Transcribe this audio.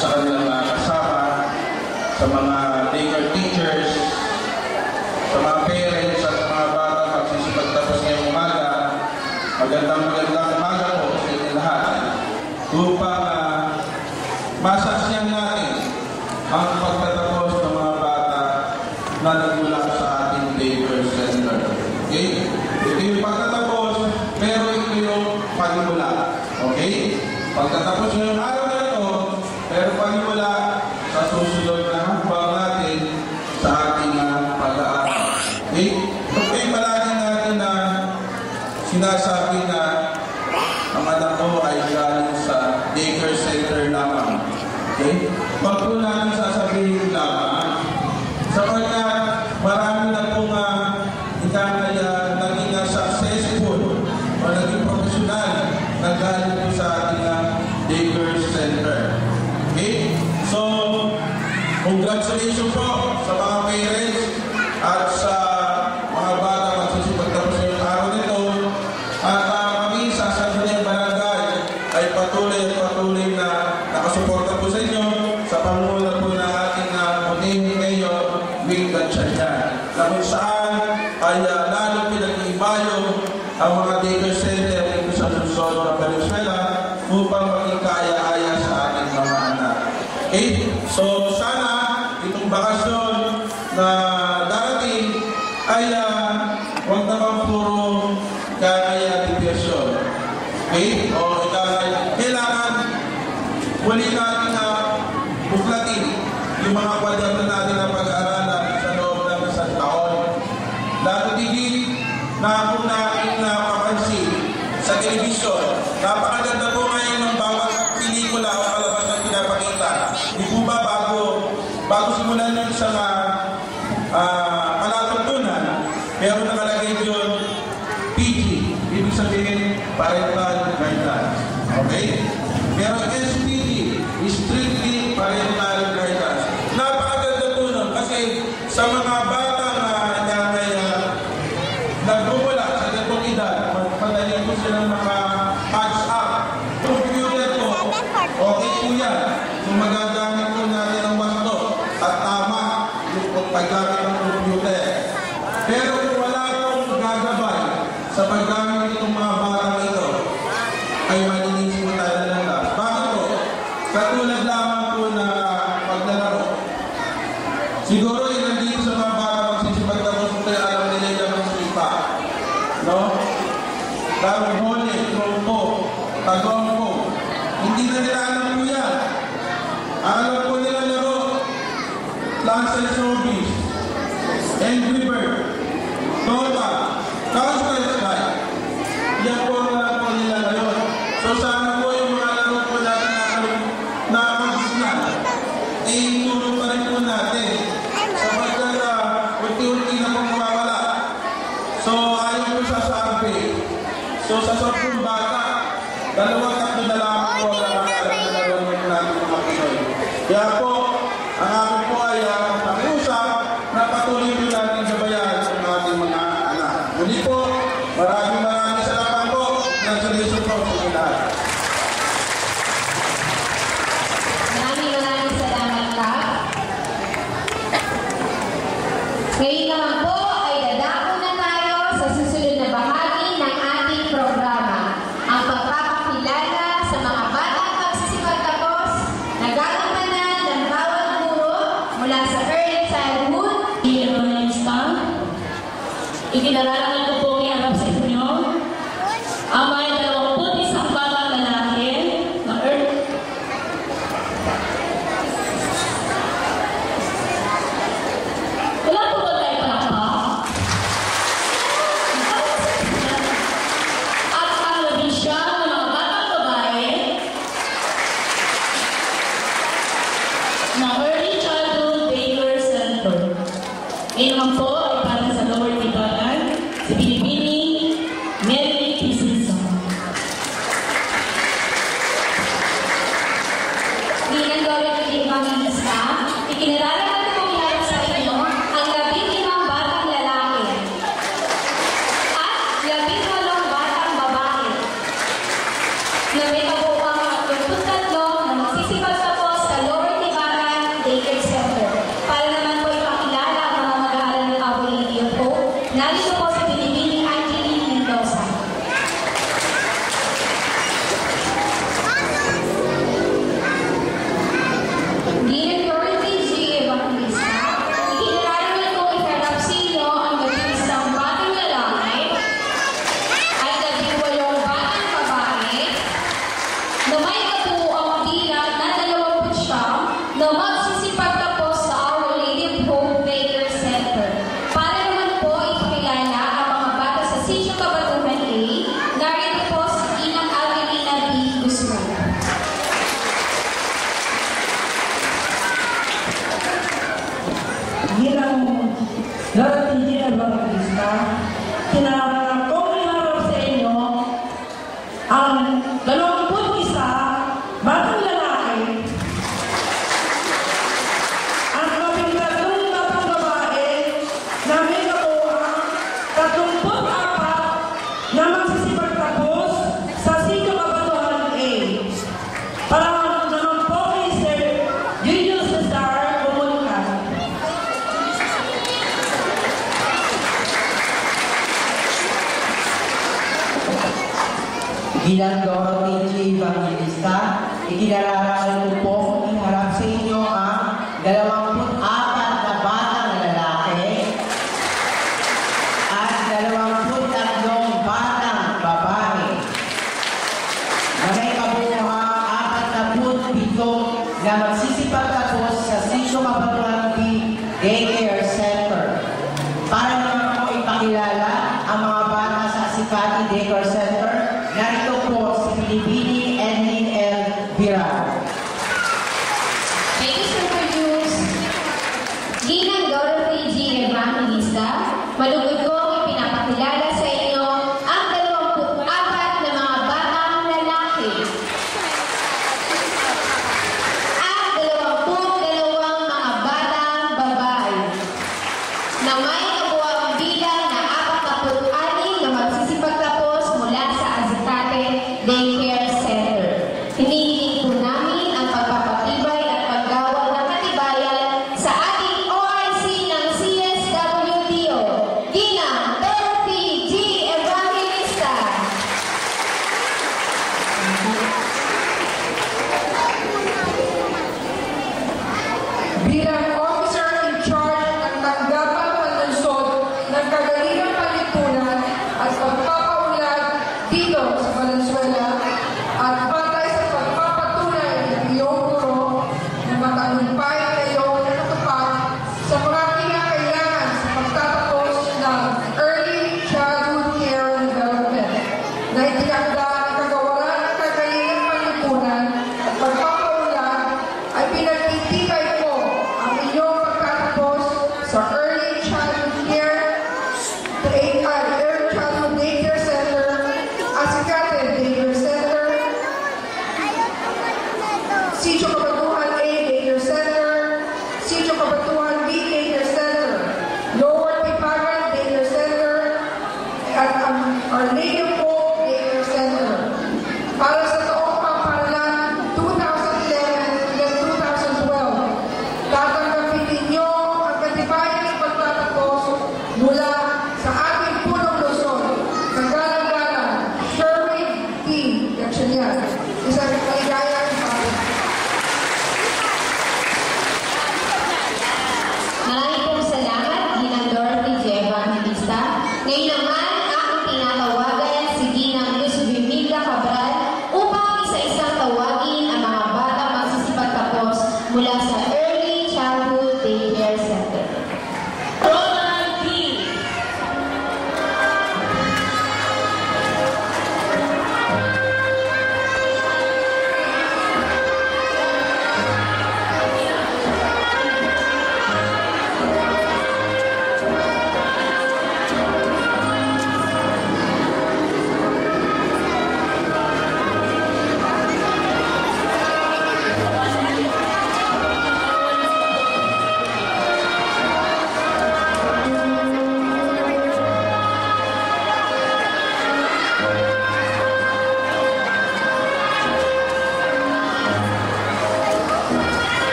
sa kanilang mga kasama, sa mga daycare teachers, sa mga parents at mga bata magsisipagtapos ngayong umaga. Magandang umaga po sa inyo lahat. Upang masaksiyan natin ang pagtatapos ng mga bata na nagmula sa ating daycare center. Okay? Ito yung pagtatapos, pero ito yung pagmula. Okay? Pagtatapos ng araw na ito, pero pagmula sa susunod na hambang natin sa ating pag-aaral. Okay? Okay, palagi natin na sinasabi na ang anak ko ay galing sa daycare center lamang. Okay? Wag po natin sasabihin lamang. Sapagkat marami na pong naging successful o naging professional na galing po sa ating daycare center. Okay? So, congratulations po sa mga parents at sa mga bata magsisipagtapos sa yung araw nito. At kami sa Sangguniang Barangay ay patuloy na nakasuporta po sa inyo sa pangunguna po na ating munihing ngayon, Wing Gatchanya. Na kung saan ay lalo pinag-iibayo ang mga daycare center dito sa Luzon na Venezuela upang maging kaya-aya sa ating mga anak. Okay? So, sana itong bakasyon na darating ay huwag naman puro kaya diversyon. Okay? O kailangan muli natin buklatin yung mga kwadrato natin na pag-aaralan sa loob ng isang taon. Lalo digit na kung napapansin sa telebisyon, napakaganda po ngayon ng bawat pelikula o palabas na pinapakita. Di po ba bago simulan yung isang palatuntunan, pero nakalagay yun PG, ibig sabihin parental guidance. Okay? Pero SPG, strictly parental guidance. Napakaganda po nun kasi sa mga bata nagmumula sa ganitong edad, madali po silang maka-catch up. Computer po, okay po yan. Kung magagamit po natin ang wasto at tama yung paggamit ng computer. Pero kung wala pong gagabay sa paggamit itong mga bata ito, ay malinis po tayo na lang. Bakit po? Katulad lamang po na paglalaro. Siguro yung nandito sa mga bata magsisipagtapos po tayo alam nila yung magsipa. No? Laro hole, trompo, tagompo. Hindi na nila alam po yan. Alam po nila laro. Plants and Zombies, Angry Bird, Dota, Counter-Strike. Yan po na po nila ngayon. So sana po yung mga laro po natin na mag-isnan, ay turo pa rin po natin. Sapagkat unti-unti na po mawawala. So ayaw po sa sabi. So sa 10 bata, 2-3 na lang po ang alam na laro natin mga Pinoy. Kaya po, ang amin po ay nakiusap na patuloy po natin gabayan sa ating mga anak. Muli po, maraming salamat po. Congratulations po sa inyo lahat. Maraming salamat ka. Ngayon naman po ay dadako na tayo sa susunod na bahagi ng ating programa. Ang pagpapakilala sa mga batang magsisipagtapos na gagampanan ng bawat guro mula sa early childhood. Ikinaralan ko po iharap sa inyo ang mga 21 batang lalaki na wala po ba tayo palakpak? At ang labisya ng mga batang babae na early childhood daycare center. Ngayon naman po ay para sa lower Tibagan, si Pilipini Mary Crisinson. Bilang gawin ng ibang lista, ikinaralan ko iharap sa inyo ang 15 batang lalaki at 18 batang babae na may kabuuang 23 na magsisipagtapos sa loob Lord Engineer Evangelista, kinarap kong iharap sa inyo ang 21 batang lalaki at 13 batang babae na may nakuha 34 na magsisipagtapos sa Sitio Kabatuhan A. Para naman po kay Sir Junior Cesar Comunican. Bilang Dorothy G. Evangelista, ikinararangal ko po iharap sa inyo ang 24 na batang lalaki at 23 batang babae na may kabuuhang 47 na magsisipagtapos sa Sitio Kabatuhan B Daycare Center. Para naman po ipakilala ang mga bata sa Asikati Daycare Center, narito po si Pilipini Enlin L. Viral. Thank you, Sir Produce. Ginang Dorothy G. Evangelista, malugod ko ipinapakilala sa inyo ang 24 na mga batang lalaki at 22 mga batang babae na may nabuwang bilang na 46 na magsisipagtapos mula sa Asikati Daycare Center. Hinihiling po namin ang pagpapatibay at paggawa ng katibayan sa ating OIC ng CSWDO. Ginang Dorothy G. Evangelista. Bilang officer in charge ng tanggapan panlunsod ng kagalingang panlipunan at pagpapaunlad dito sa Valenzuela at batay sa pagpapatunay ng iyong guro na matagumpay kayong nakatupad sa mga kinakailangan sa pagtatapos ng Early Childhood Care and Development na itinakda ng kagawaran ng kagalingang panlipunan at pagpapaunlad ay pinagtitibay ko ang inyong pagtatapos sa Early Childhood Care Early Childhood Daycare Center, Asikati Daycare Center, Sitio Kabatuhan A Daycare Center, Sitio Kabatuhan B Daycare Center, Lower Tipagan Daycare Center, at ang Our Lady of Hope Daycare Center. Para sa taong pamparalan 2011 hanggang 2012, tatanggapin ninyo ang katibayan ng pagtatapos mula sa ating punong Luzon, Kagalang-galang, Sherwin T. Gatchanian. Isang maligayang ipapit. Maraming pong salamat, Ginang Dorothy G. Evangelista. Ngayon naman, aking tinatawagan si Ginang Luz Vimilda Cabral upang isa-isang tawagin ang mga bata magsisipagtapos mula